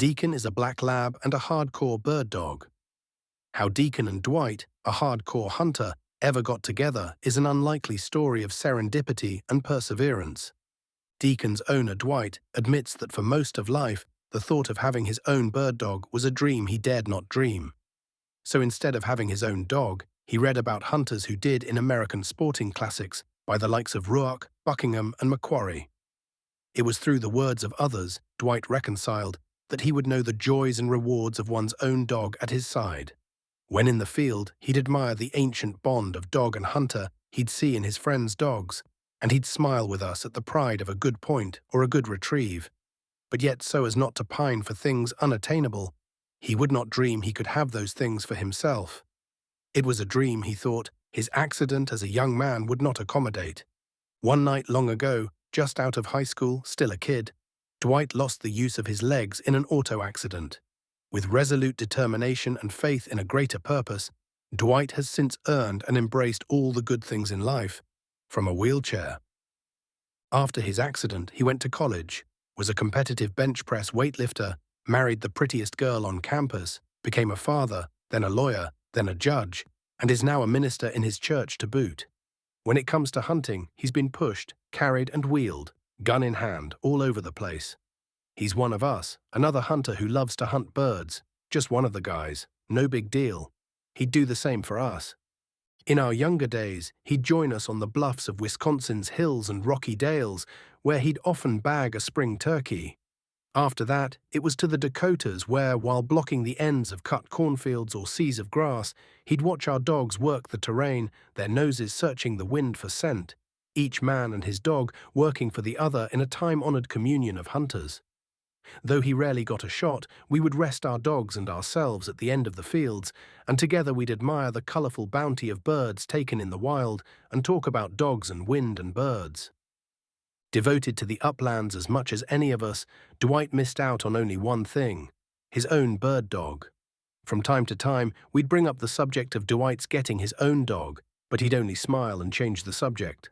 Deacon is a black lab and a hardcore bird dog. How Deacon and Dwight, a hardcore hunter, ever got together is an unlikely story of serendipity and perseverance. Deacon's owner Dwight admits that for most of life, the thought of having his own bird dog was a dream he dared not dream. So instead of having his own dog, he read about hunters who did in American sporting classics by the likes of Ruark, Buckingham, and Macquarie. It was through the words of others Dwight reconciled that he would know the joys and rewards of one's own dog at his side. When in the field, he'd admire the ancient bond of dog and hunter he'd see in his friends' dogs, and he'd smile with us at the pride of a good point or a good retrieve. But yet, so as not to pine for things unattainable, he would not dream he could have those things for himself. It was a dream, he thought, his accident as a young man would not accommodate. One night long ago, just out of high school, still a kid, Dwight lost the use of his legs in an auto accident. With resolute determination and faith in a greater purpose, Dwight has since earned and embraced all the good things in life, from a wheelchair. After his accident, he went to college, was a competitive bench press weightlifter, married the prettiest girl on campus, became a father, then a lawyer, then a judge, and is now a minister in his church to boot. When it comes to hunting, he's been pushed, carried and wheeled, gun in hand, all over the place. He's one of us, another hunter who loves to hunt birds, just one of the guys, no big deal. He'd do the same for us. In our younger days, he'd join us on the bluffs of Wisconsin's hills and rocky dales, where he'd often bag a spring turkey. After that, it was to the Dakotas where, while blocking the ends of cut cornfields or seas of grass, he'd watch our dogs work the terrain, their noses searching the wind for scent, each man and his dog working for the other in a time-honored communion of hunters. Though he rarely got a shot, we would rest our dogs and ourselves at the end of the fields, and together we'd admire the colorful bounty of birds taken in the wild and talk about dogs and wind and birds. Devoted to the uplands as much as any of us, Dwight missed out on only one thing: his own bird dog. From time to time, we'd bring up the subject of Dwight's getting his own dog, but he'd only smile and change the subject.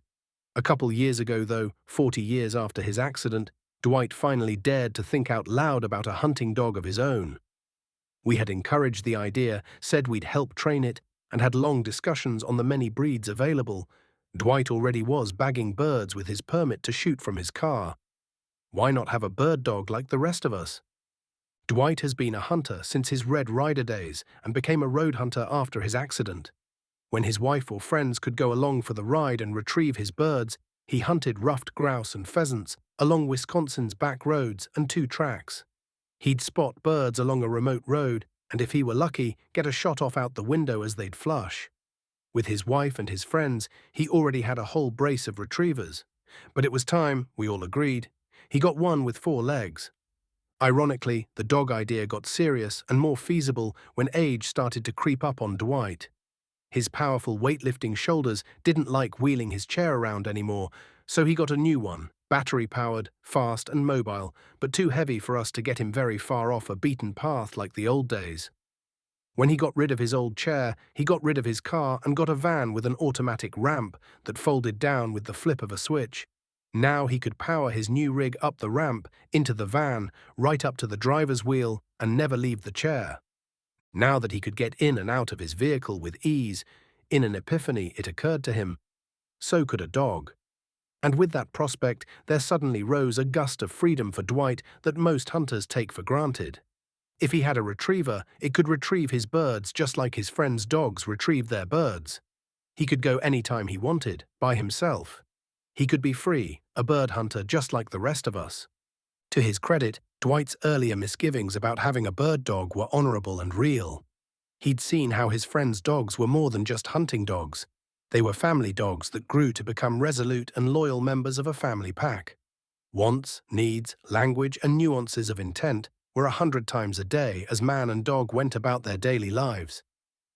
A couple years ago, though, 40 years after his accident, Dwight finally dared to think out loud about a hunting dog of his own. We had encouraged the idea, said we'd help train it, and had long discussions on the many breeds available. Dwight already was bagging birds with his permit to shoot from his car. Why not have a bird dog like the rest of us? Dwight has been a hunter since his Red Ryder days and became a road hunter after his accident. When his wife or friends could go along for the ride and retrieve his birds, he hunted ruffed grouse and pheasants along Wisconsin's back roads and 2 tracks. He'd spot birds along a remote road, and if he were lucky, get a shot off out the window as they'd flush. With his wife and his friends, he already had a whole brace of retrievers. But it was time, we all agreed. He got one with 4 legs. Ironically, the dog idea got serious and more feasible when age started to creep up on Dwight. His powerful weightlifting shoulders didn't like wheeling his chair around anymore, so he got a new one, battery-powered, fast and mobile, but too heavy for us to get him very far off a beaten path like the old days. When he got rid of his old chair, he got rid of his car and got a van with an automatic ramp that folded down with the flip of a switch. Now he could power his new rig up the ramp, into the van, right up to the driver's wheel, and never leave the chair. Now that he could get in and out of his vehicle with ease, in an epiphany it occurred to him, so could a dog. And with that prospect, there suddenly rose a gust of freedom for Dwight that most hunters take for granted. If he had a retriever, it could retrieve his birds just like his friends' dogs retrieve their birds. He could go any time he wanted, by himself. He could be free, a bird hunter just like the rest of us. To his credit, Dwight's earlier misgivings about having a bird dog were honorable and real. He'd seen how his friends' dogs were more than just hunting dogs. They were family dogs that grew to become resolute and loyal members of a family pack. Wants, needs, language, and nuances of intent were 100 times a day as man and dog went about their daily lives.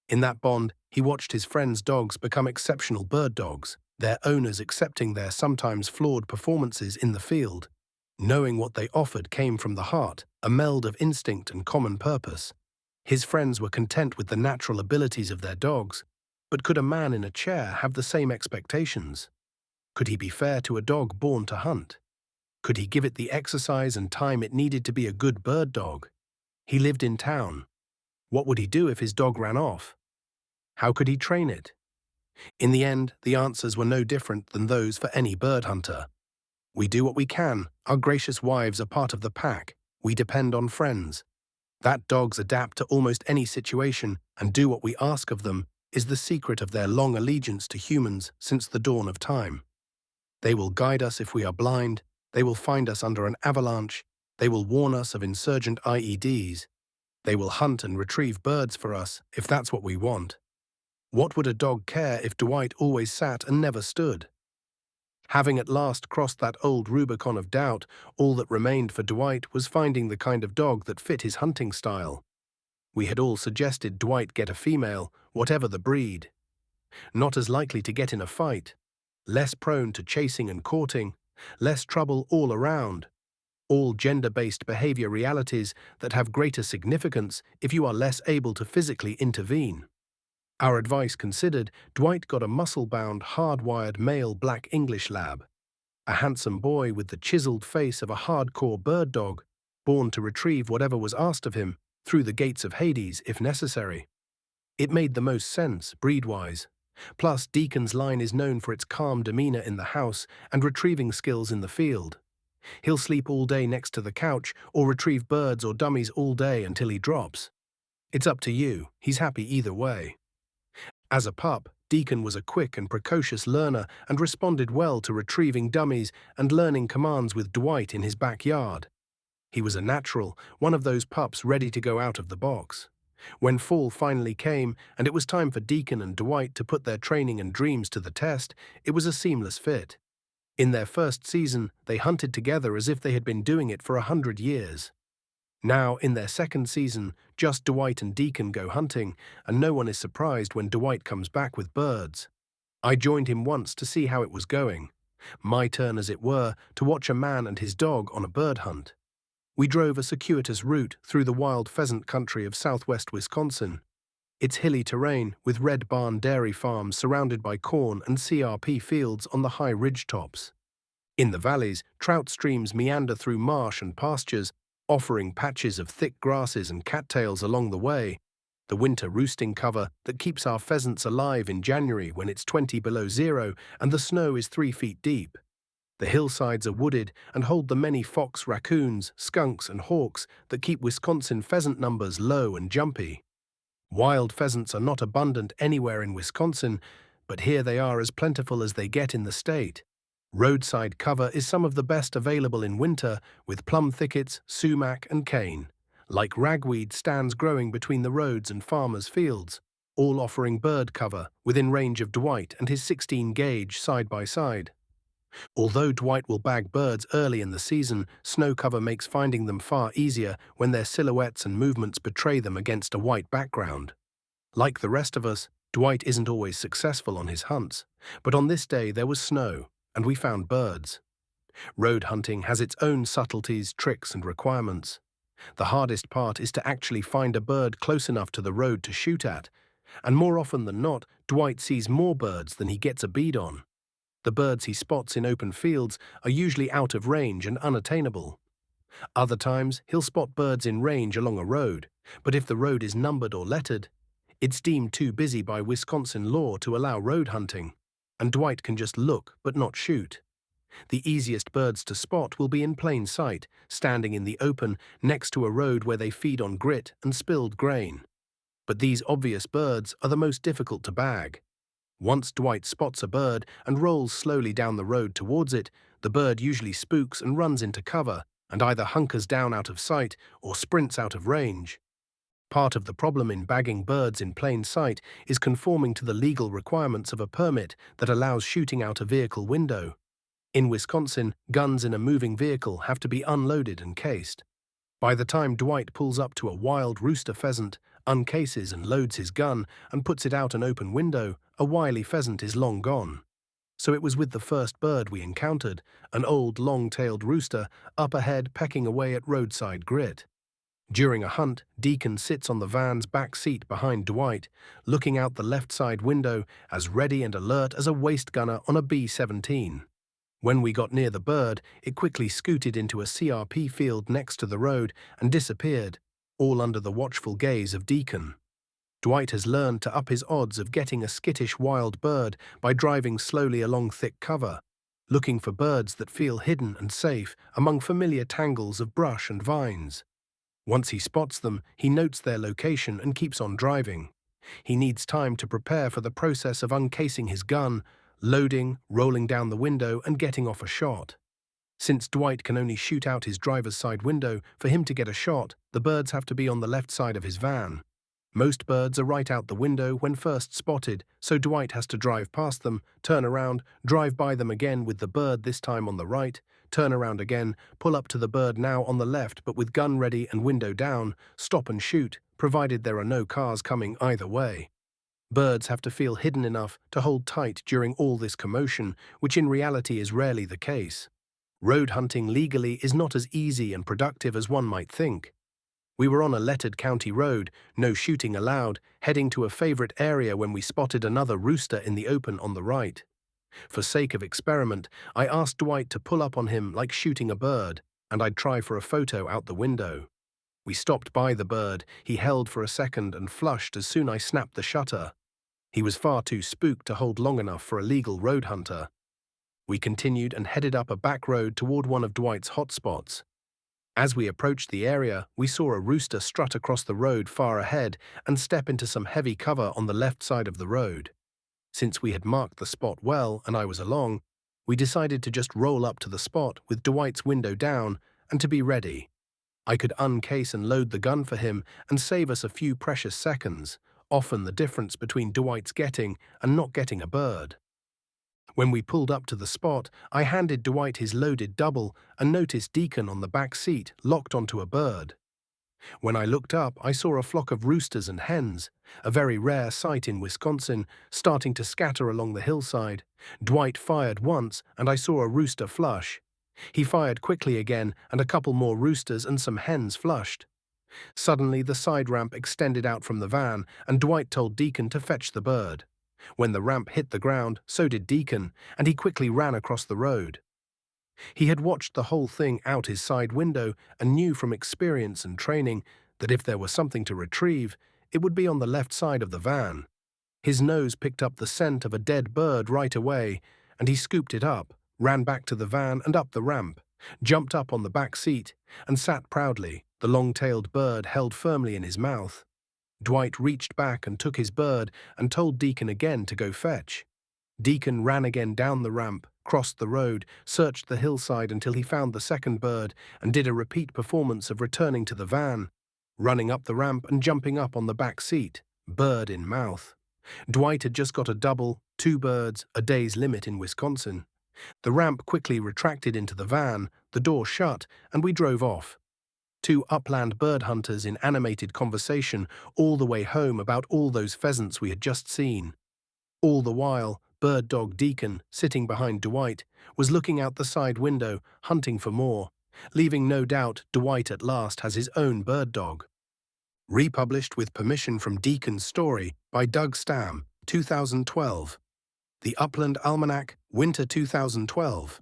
In that bond, he watched his friends' dogs become exceptional bird dogs, their owners accepting their sometimes flawed performances in the field. Knowing what they offered came from the heart, a meld of instinct and common purpose. His friends were content with the natural abilities of their dogs, but could a man in a chair have the same expectations? Could he be fair to a dog born to hunt? Could he give it the exercise and time it needed to be a good bird dog? He lived in town. What would he do if his dog ran off? How could he train it? In the end, the answers were no different than those for any bird hunter. We do what we can. Our gracious wives are part of the pack. We depend on friends. That dogs adapt to almost any situation and do what we ask of them is the secret of their long allegiance to humans since the dawn of time. They will guide us if we are blind. They will find us under an avalanche. They will warn us of insurgent IEDs. They will hunt and retrieve birds for us if that's what we want. What would a dog care if Dwight always sat and never stood? Having at last crossed that old Rubicon of doubt, all that remained for Dwight was finding the kind of dog that fit his hunting style. We had all suggested Dwight get a female, whatever the breed. Not as likely to get in a fight, less prone to chasing and courting, less trouble all around. All gender-based behavior realities that have greater significance if you are less able to physically intervene. Our advice considered, Dwight got a muscle-bound, hard-wired male black English lab, a handsome boy with the chiseled face of a hardcore bird dog, born to retrieve whatever was asked of him through the gates of Hades if necessary. It made the most sense, breed-wise. Plus, Deacon's line is known for its calm demeanor in the house and retrieving skills in the field. He'll sleep all day next to the couch or retrieve birds or dummies all day until he drops. It's up to you, he's happy either way. As a pup, Deacon was a quick and precocious learner and responded well to retrieving dummies and learning commands with Dwight in his backyard. He was a natural, one of those pups ready to go out of the box. When fall finally came and it was time for Deacon and Dwight to put their training and dreams to the test, it was a seamless fit. In their first season, they hunted together as if they had been doing it for 100 years. Now, in their second season, just Dwight and Deacon go hunting, and no one is surprised when Dwight comes back with birds. I joined him once to see how it was going. My turn, as it were, to watch a man and his dog on a bird hunt. We drove a circuitous route through the wild pheasant country of southwest Wisconsin. It's hilly terrain with red barn dairy farms surrounded by corn and CRP fields on the high ridge tops. In the valleys, trout streams meander through marsh and pastures, offering patches of thick grasses and cattails along the way, the winter roosting cover that keeps our pheasants alive in January when it's 20 below zero and the snow is 3 feet deep. The hillsides are wooded and hold the many fox, raccoons, skunks, and hawks that keep Wisconsin pheasant numbers low and jumpy. Wild pheasants are not abundant anywhere in Wisconsin, but here they are as plentiful as they get in the state. Roadside cover is some of the best available in winter, with plum thickets, sumac, and cane. Like ragweed stands growing between the roads and farmers' fields, all offering bird cover within range of Dwight and his 16-gauge side by side. Although Dwight will bag birds early in the season, snow cover makes finding them far easier when their silhouettes and movements betray them against a white background. Like the rest of us, Dwight isn't always successful on his hunts, but on this day there was snow, and we found birds. Road hunting has its own subtleties, tricks, and requirements. The hardest part is to actually find a bird close enough to the road to shoot at, and more often than not, Dwight sees more birds than he gets a bead on. The birds he spots in open fields are usually out of range and unattainable. Other times, he'll spot birds in range along a road, but if the road is numbered or lettered, it's deemed too busy by Wisconsin law to allow road hunting, and Dwight can just look but not shoot. The easiest birds to spot will be in plain sight, standing in the open next to a road where they feed on grit and spilled grain. But these obvious birds are the most difficult to bag. Once Dwight spots a bird and rolls slowly down the road towards it, the bird usually spooks and runs into cover and either hunkers down out of sight or sprints out of range. Part of the problem in bagging birds in plain sight is conforming to the legal requirements of a permit that allows shooting out a vehicle window. In Wisconsin, guns in a moving vehicle have to be unloaded and cased. By the time Dwight pulls up to a wild rooster pheasant, uncases and loads his gun, and puts it out an open window, a wily pheasant is long gone. So it was with the first bird we encountered, an old long-tailed rooster, up ahead pecking away at roadside grit. During a hunt, Deacon sits on the van's back seat behind Dwight, looking out the left side window, as ready and alert as a waist gunner on a B-17. When we got near the bird, it quickly scooted into a CRP field next to the road and disappeared, all under the watchful gaze of Deacon. Dwight has learned to up his odds of getting a skittish wild bird by driving slowly along thick cover, looking for birds that feel hidden and safe among familiar tangles of brush and vines. Once he spots them, he notes their location and keeps on driving. He needs time to prepare for the process of uncasing his gun, loading, rolling down the window, and getting off a shot. Since Dwight can only shoot out his driver's side window, for him to get a shot, the birds have to be on the left side of his van. Most birds are right out the window when first spotted, so Dwight has to drive past them, turn around, drive by them again with the bird this time on the right, turn around again, pull up to the bird now on the left but with gun ready and window down, stop and shoot, provided there are no cars coming either way. Birds have to feel hidden enough to hold tight during all this commotion, which in reality is rarely the case. Road hunting legally is not as easy and productive as one might think. We were on a lettered county road, no shooting allowed, heading to a favorite area when we spotted another rooster in the open on the right. For sake of experiment, I asked Dwight to pull up on him like shooting a bird, and I'd try for a photo out the window. We stopped by the bird, he held for a second and flushed as soon I snapped the shutter. He was far too spooked to hold long enough for a legal road hunter. We continued and headed up a back road toward one of Dwight's hotspots. As we approached the area, we saw a rooster strut across the road far ahead and step into some heavy cover on the left side of the road. Since we had marked the spot well and I was along, we decided to just roll up to the spot with Dwight's window down and to be ready. I could uncase and load the gun for him and save us a few precious seconds, often the difference between Dwight's getting and not getting a bird. When we pulled up to the spot, I handed Dwight his loaded double and noticed Deacon on the back seat, locked onto a bird. When I looked up, I saw a flock of roosters and hens, a very rare sight in Wisconsin, starting to scatter along the hillside. Dwight fired once, and I saw a rooster flush. He fired quickly again, and a couple more roosters and some hens flushed. Suddenly, the side ramp extended out from the van, and Dwight told Deacon to fetch the bird. When the ramp hit the ground, so did Deacon, and he quickly ran across the road. He had watched the whole thing out his side window and knew from experience and training that if there was something to retrieve, it would be on the left side of the van. His nose picked up the scent of a dead bird right away, and he scooped it up, ran back to the van and up the ramp, jumped up on the back seat, and sat proudly, the long-tailed bird held firmly in his mouth. Dwight reached back and took his bird and told Deacon again to go fetch. Deacon ran again down the ramp, crossed the road, searched the hillside until he found the second bird, and did a repeat performance of returning to the van, running up the ramp and jumping up on the back seat, bird in mouth. Dwight had just got a double, 2 birds, a day's limit in Wisconsin. The ramp quickly retracted into the van, the door shut, and we drove off. 2 upland bird hunters in animated conversation all the way home about all those pheasants we had just seen. All the while, bird dog Deacon, sitting behind Dwight, was looking out the side window, hunting for more, leaving no doubt Dwight at last has his own bird dog. Republished with permission from Deacon's story by Doug Stamm, 2012. The Upland Almanac, Winter 2012.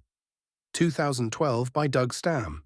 2012 by Doug Stamm.